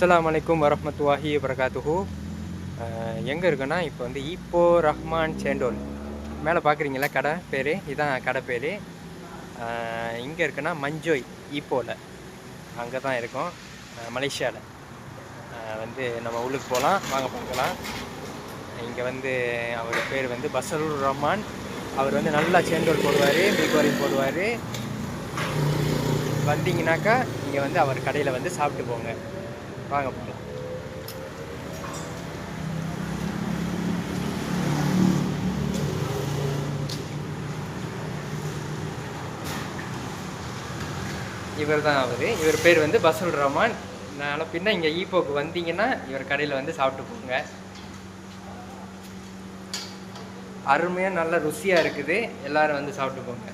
அஸ்ஸலாமு அலைக்கும் வரஹ்மத்துல்லாஹி வபரகாத்துஹு. எங்கே இருக்குன்னா இப்போ வந்து ஈப்போ ரஹ்மான் சேண்டோல் மேலே பார்க்குறீங்களா கடை பேர், இதுதான் கடை பேர். இங்கே இருக்குன்னா மஞ்சோய் ஈப்போவில், அங்கே தான் இருக்கும், மலேசியாவில். வந்து நம்ம உள்ளுக்கு போகலாம், வாங்க பார்க்கலாம். இங்கே வந்து அவர் பேர் வந்து பசருர் ரஹ்மான். அவர் வந்து நல்லா சேண்டோல் போடுவார், மில்க் போடுவார். வந்தீங்கன்னாக்கா இங்கே வந்து அவர் கடையில் வந்து சாப்பிட்டு போங்க. வாங்க போகலாம். இவர் தான் இவர் பேர் வந்து பசருர் ரஹ்மான். நான் பின்ன இங்கே ஈப்போக்கு வந்தீங்கன்னா இவர் கடையில் வந்து சாப்பிட்டு போங்க. அருமையாக நல்ல ருசியாக இருக்குது, எல்லோரும் வந்து சாப்பிட்டு போங்க.